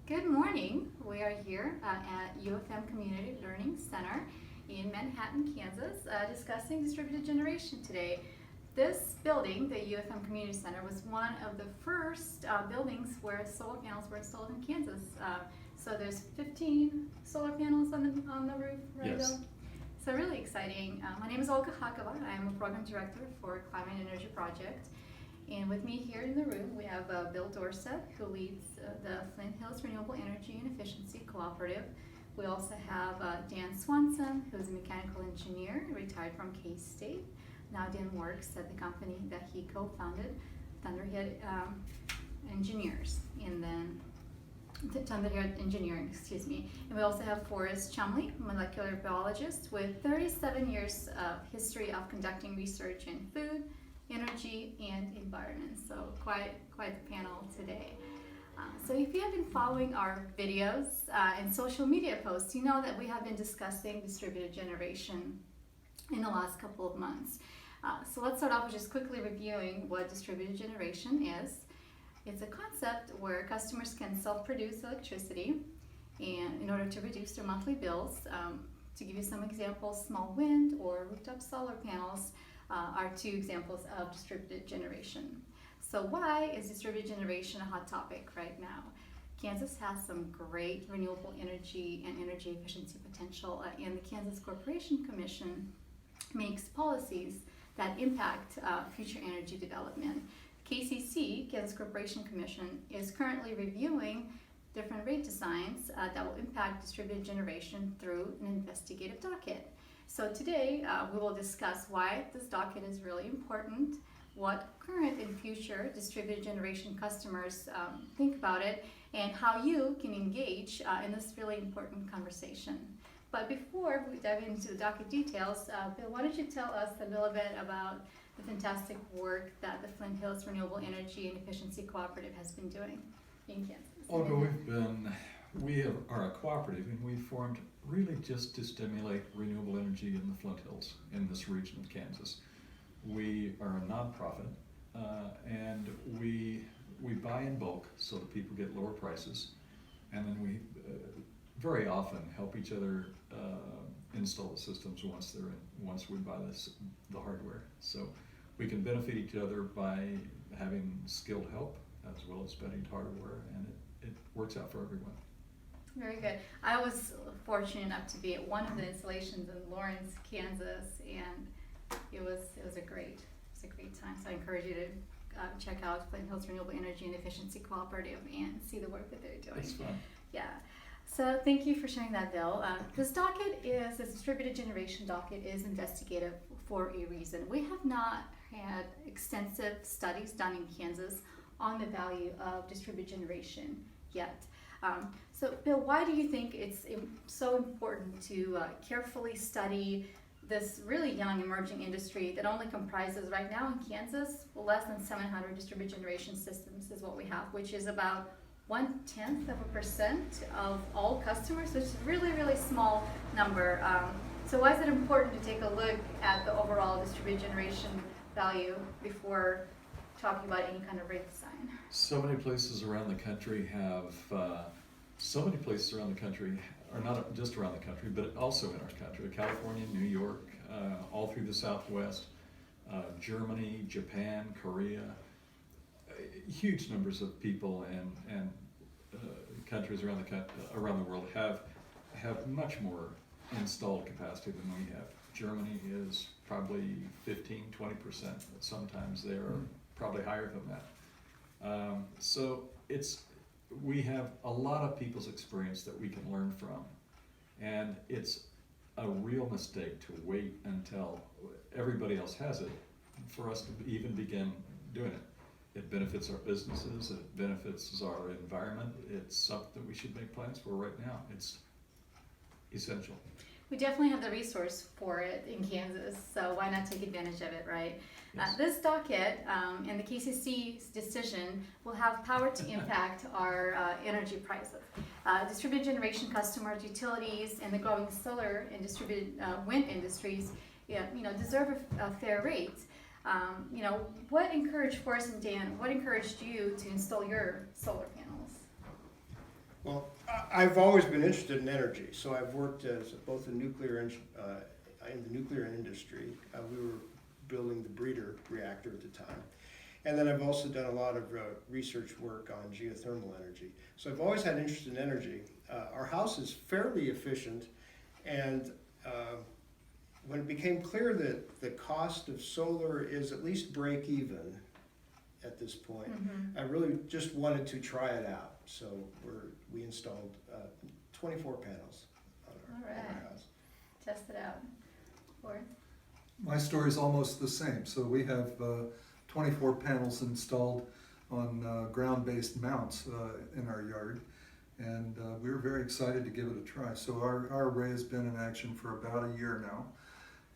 Good morning. We are here at UFM Community Learning Center in Manhattan, Kansas, discussing distributed generation today. This building, the UFM Community Center, was one of the first buildings where solar panels were installed in Kansas. So there's 15 solar panels on the roof, right, Yes. Bill? So really exciting. My name is Olga Khakova. I'm a Program Director for Climate and Energy Project. And with me here in the room, we have Bill Dorsett, who leads the Flint Hills Renewable Energy and Efficiency Cooperative. We also have Dan Swenson, who's a mechanical engineer, retired from K-State. Now Dan works at the company that he co-founded, Thunderhead Engineers, and then Thunderhead Engineering, excuse me. And we also have Forrest Chumley, molecular biologist with 37 years of history of conducting research in food, energy, and environment. So quite the panel today. So if you have been following our videos and social media posts, you know that we have been discussing distributed generation in the last couple of months. So let's start off with just quickly reviewing what distributed generation is. It's a concept where customers can self-produce electricity and in order to reduce their monthly bills. To give you some examples, small wind or rooftop solar panels are two examples of distributed generation. So why is distributed generation a hot topic right now? Kansas has some great renewable energy and energy efficiency potential, and the Kansas Corporation Commission makes policies that impact future energy development. KCC, Kansas Corporation Commission, is currently reviewing different rate designs that will impact distributed generation through an investigative docket. So today we will discuss why this docket is really important, what current and future distributed generation customers think about it, and how you can engage in this really important conversation. But before we dive into the docket details, Bill, why don't you tell us a little bit about the fantastic work that the Flint Hills Renewable Energy and Efficiency Cooperative has been doing in Kansas? Olga, we are a cooperative, and we formed really just to stimulate renewable energy in the Flint Hills in this region of Kansas. We are a nonprofit, and we buy in bulk so that people get lower prices, and then we very often help each other install the systems once we buy the hardware. So we can benefit each other by having skilled help as well as spending hardware, and it works out for everyone. Very good. I was fortunate enough to be at one of the installations in Lawrence, Kansas, and it was a great time. So I encourage you to check out Flint Hills Renewable Energy and Efficiency Cooperative and see the work that they're doing. It's fun. Yeah. So thank you for sharing that, Bill. This distributed generation docket is investigative for a reason. We have not had extensive studies done in Kansas on the value of distributed generation yet. So Bill, why do you think it's so important to carefully study this really young emerging industry that only comprises right now in Kansas less than 700 distributed generation systems is what we have, which is about 0.1% of all customers, so it's a really small number. So why is it important to take a look at the overall distributed generation value before talking about any kind of rate design? So many places around the country are not just around the country, but also in our country, California, New York, all through the Southwest, Germany, Japan, Korea, huge numbers of people and countries around the world have much more installed capacity than we have. Germany is probably 15-20%, sometimes they're probably higher than that. So we have a lot of people's experience that we can learn from, and it's a real mistake to wait until everybody else has it for us to even begin doing it. It benefits our businesses, it benefits our environment. It's something that we should make plans for right now. It's essential. We definitely have the resource for it in Kansas, so why not take advantage of it, right? Yes. This docket and the KCC's decision will have power to impact our energy prices. Distributed generation customers, utilities, and the growing solar and distributed wind industries, deserve a fair rate. What encouraged Forrest and Dan? What encouraged you to install your solar panels? Well, I've always been interested in energy, so I've worked as both in the nuclear industry. We were building the breeder reactor at the time. And then I've also done a lot of research work on geothermal energy. So I've always had interest in energy. Our house is fairly efficient, and when it became clear that the cost of solar is at least break even at this point, I really just wanted to try it out. So we installed 24 panels on our house. Test it out. Forrest? My story is almost the same. So we have 24 panels installed on ground-based mounts in our yard, and we were very excited to give it a try. So our array has been in action for about a year now,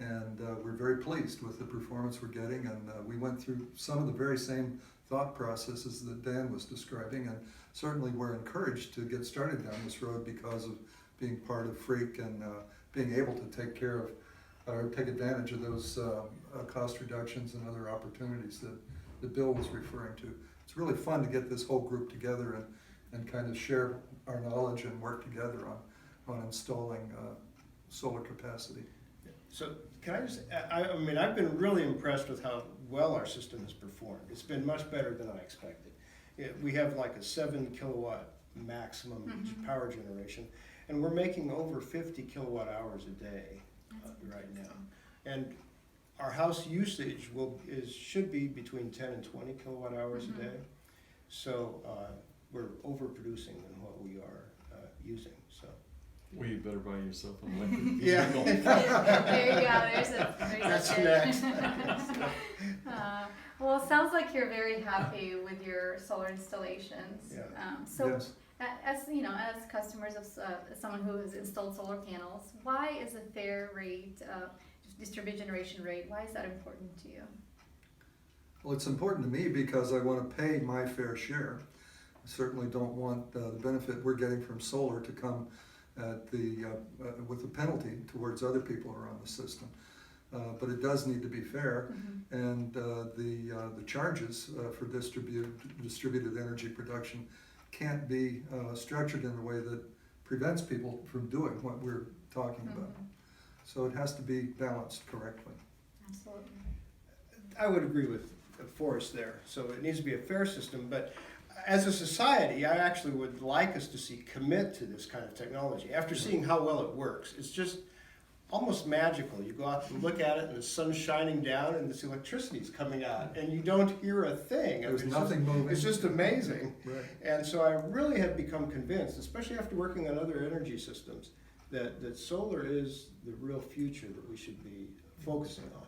and we're very pleased with the performance we're getting, and we went through some of the very same thought processes that Dan was describing, and certainly we're encouraged to get started down this road because of being part of Freak and being able to take care of or take advantage of those cost reductions and other opportunities that Bill was referring to. It's really fun to get this whole group together and kind of share our knowledge and work together on installing solar capacity. So can I just, I mean, I've been really impressed with how well our system has performed. It's been much better than I expected. We have like a 7 kilowatt maximum power generation, and we're making over 50 kilowatt hours a day right now. And our house usage should be between 10 and 20 kilowatt hours a day. So we're overproducing than what we are using. So. Well, you better buy yourself an electric Yeah. vehicle. There you go, there's That's a tip. next. Well, it sounds like you're very happy with your solar installations. Yeah. So, Yes. as you know, as customers of someone who has installed solar panels, why is a fair rate, distributed generation rate, why is that important to you? Well, it's important to me because I want to pay my fair share. I certainly don't want the benefit we're getting from solar to come at with a penalty towards other people around the system. But it does need to be fair, and the charges for distributed energy production can't be structured in a way that prevents people from doing what we're talking about. So it has to be balanced correctly. Absolutely. I would agree with Forrest there. So it needs to be a fair system, but as a society, I actually would like us to see commit to this kind of technology. After seeing how well it works, it's just almost magical. You go out and look at it, and the sun's shining down, and this electricity's coming out, and you don't hear a thing. There's nothing moving. It's just amazing. Right. And so I really have become convinced, especially after working on other energy systems, that solar is the real future that we should be focusing on.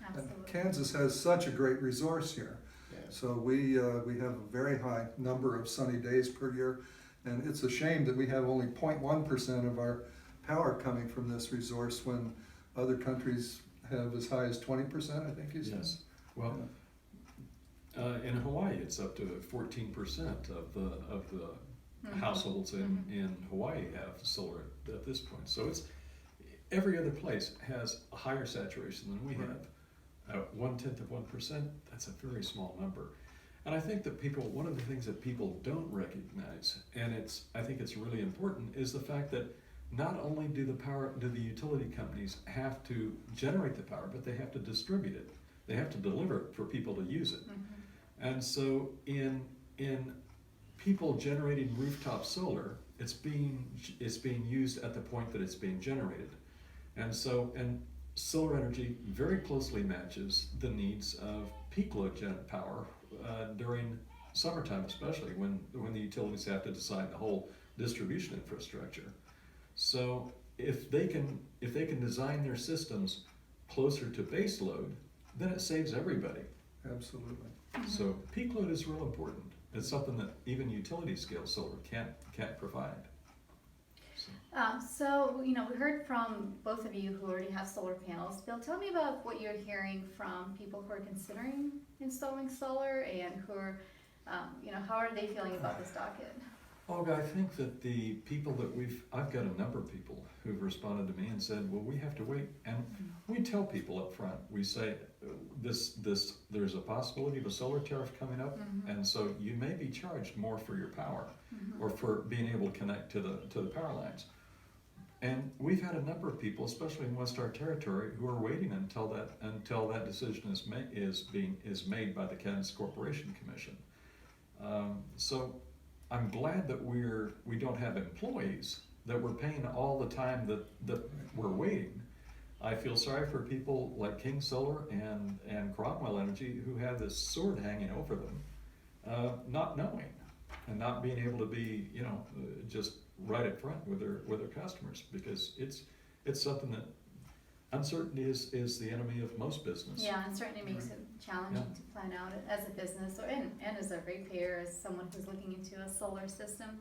Absolutely. And Kansas has such a great resource here. Yeah. So we have a very high number of sunny days per year, and it's a shame that we have only 0.1% of our power coming from this resource when other countries have as high as 20%, I think you said. Yes. Well, in Hawaii, it's up to 14% of the households in Hawaii have solar at this point. So it's every other place has a higher saturation than we have. 1/10 of 1%, that's a very small number. And I think that one of the things that people don't recognize, and I think it's really important, is the fact that not only do the utility companies have to generate the power, but they have to distribute it. They have to deliver it for people to use it. And so in people generating rooftop solar, it's being used at the point that it's being generated. And solar energy very closely matches the needs of peak load power during summertime, especially when the utilities have to design the whole distribution infrastructure. So if they can design their systems closer to base load, then it saves everybody. Absolutely. So peak load is real important. It's something that even utility scale solar can't provide. So, we heard from both of you who already have solar panels. Bill, tell me about what you're hearing from people who are considering installing solar and who are, how are they feeling about this docket? Olga, I think that the people that I've got a number of people who've responded to me and said, well, we have to wait. And we tell people up front, we say, there's a possibility of a solar tariff coming up, and so you may be charged more for your power or for being able to connect to the power lines. And we've had a number of people, especially in West Ark Territory, who are waiting until that decision is made by the Kansas Corporation Commission. So I'm glad that we don't have employees that we're paying all the time that we're waiting. I feel sorry for people like King Solar and Cromwell Energy who have this sword hanging over them, not knowing and not being able to be, just right up front with their customers, because it's something that uncertainty is the enemy of most business. Yeah, and certainly makes it challenging to plan out as a business and as a ratepayer, as someone who's looking into a solar system.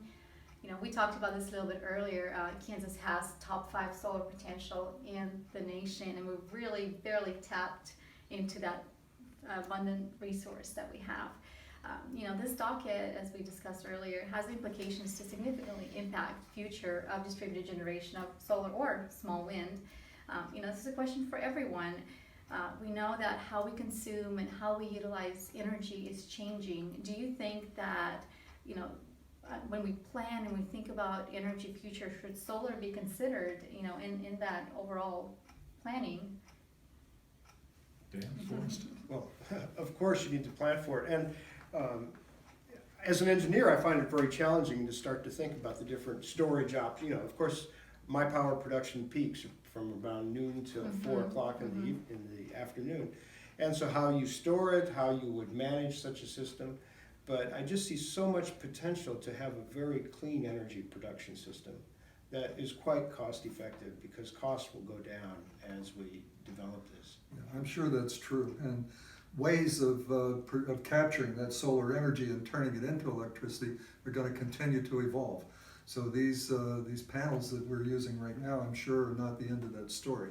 We talked about this a little bit earlier. Kansas has top 5 solar potential in the nation, and we've really barely tapped into that abundant resource that we have. This docket, as we discussed earlier, has implications to significantly impact future of distributed generation of solar or small wind. This is a question for everyone. We know that how we consume and how we utilize energy is changing. Do you think that, when we plan and we think about energy future, should solar be considered, in that overall planning? Dan, Forrest? Well, of course you need to plan for it. And as an engineer, I find it very challenging to start to think about the different storage options. Of course, my power production peaks from around noon till 4 o'clock in the afternoon. And so how you store it, how you would manage such a system. But I just see so much potential to have a very clean energy production system that is quite cost effective, because costs will go down as we develop this. Yeah, I'm sure that's true. And ways of capturing that solar energy and turning it into electricity are going to continue to evolve. So these panels that we're using right now, I'm sure, are not the end of that story.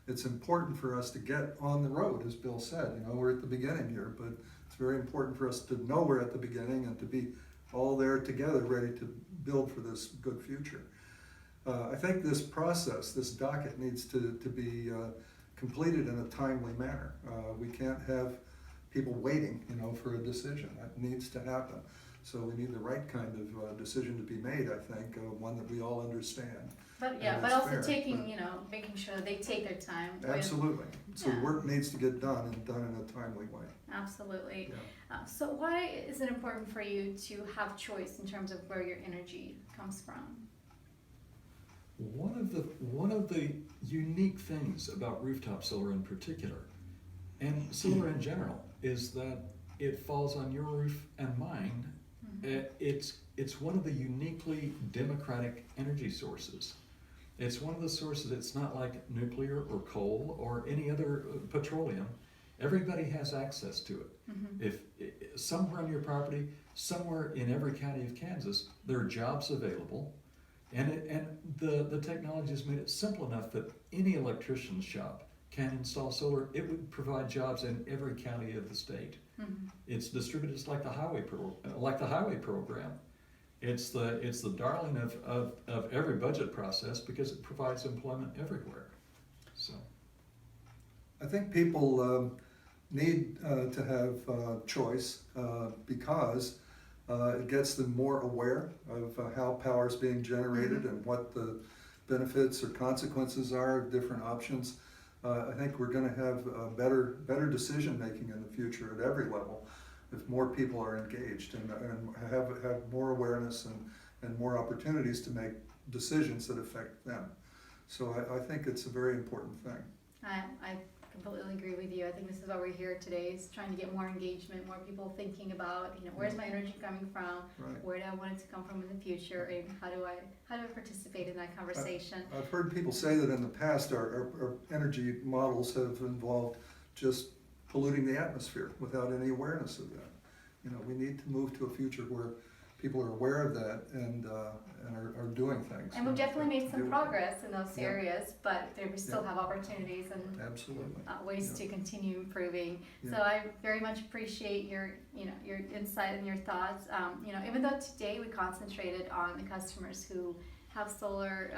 It's important for us to get on the road, as Bill said. We're at the beginning here, but it's very important for us to know we're at the beginning and to be all there together, ready to build for this good future. I think this process, this docket, needs to be completed in a timely manner. We can't have people waiting, for a decision. That needs to happen. So we need the right kind of decision to be made, I think, one that we all understand. But also making sure they take their time. Absolutely. So work needs to get done, and done in a timely way. Absolutely. Yeah. So why is it important for you to have choice in terms of where your energy comes from? One of the unique things about rooftop solar in particular, and solar in general, is that it falls on your roof and mine. It's one of the uniquely democratic energy sources. It's one of the sources. It's not like nuclear or coal or any other petroleum. Everybody has access to it. If somewhere on your property, somewhere in every county of Kansas, there are jobs available. And the technology has made it simple enough that any electrician's shop can install solar. It would provide jobs in every county of the state. It's distributed just like the highway program. It's the darling of every budget process, because it provides employment everywhere. So I think people need to have choice because it gets them more aware of how power is being generated and what the benefits or consequences are of different options. I think we're going to have better decision making in the future at every level if more people are engaged and have more awareness and more opportunities to make decisions that affect them. So I think it's a very important thing. I completely agree with you. I think this is why we're here today, is trying to get more engagement, more people thinking about, where's my energy coming from, Right. where do I want it to come from in the future, and how do I participate in that conversation? I've heard people say that in the past our energy models have involved just polluting the atmosphere without any awareness of that. We need to move to a future where people are aware of that and are doing things. And we've definitely made Deal some with it. progress in those Yeah. areas, but there we still Yeah. have opportunities and Absolutely. ways Yeah. to continue improving. Yeah. So I very much appreciate your, your insight and your thoughts. Even though today we concentrated on the customers who have solar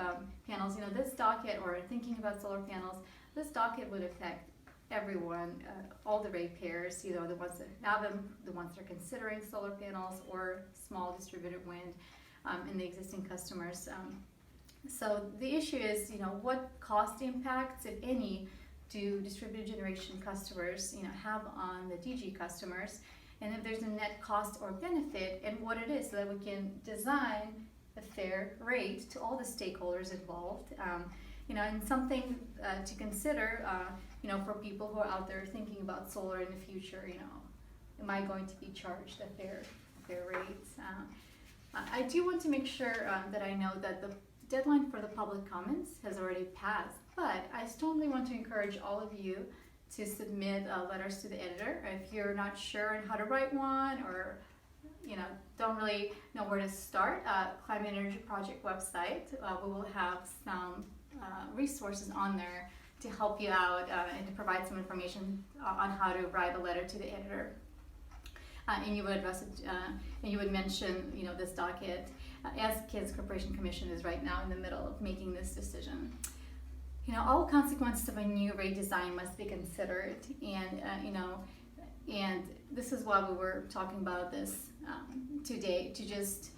panels, this docket, or thinking about solar panels, this docket would affect everyone, all the ratepayers, the ones that have them, the ones that are considering solar panels or small distributed wind, and the existing customers. So the issue is, what cost impacts, if any, do distributed generation customers, have on the DG customers, and if there's a net cost or benefit, and what it is, so that we can design a fair rate to all the stakeholders involved, and something to consider, for people who are out there thinking about solar in the future. Am I going to be charged a fair rate? I do want to make sure that I know that the deadline for the public comments has already passed, but I strongly want to encourage all of you to submit letters to the editor. If you're not sure on how to write one, or don't really know where to start, Climate Energy Project website, we will have some resources on there to help you out and to provide some information on how to write a letter to the editor. And you would address it, and you would mention, this docket, as Kansas Corporation Commission is right now in the middle of making this decision. All consequences of a new rate design must be considered, and and this is why we were talking about this today, to just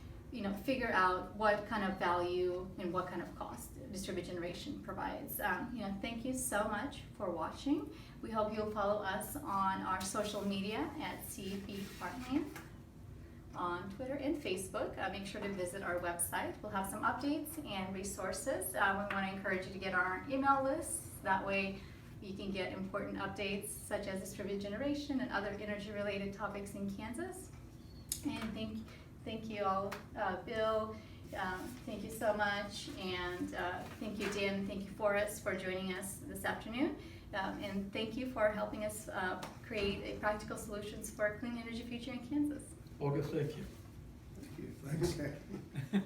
figure out what kind of value and what kind of cost distributed generation provides. Thank you so much for watching. We hope you'll follow us on our social media at CEP Program on Twitter and Facebook. Make sure to visit our website. We'll have some updates and resources. We want to encourage you to get on our email list. That way you can get important updates such as distributed generation and other energy-related topics in Kansas. And thank you all, Bill. Thank you so much, and thank you, Dan. Thank you, Forrest, for joining us this afternoon. And thank you for helping us create a practical solutions for a clean energy future in Kansas. Olga, thank you. Thank you. Thanks.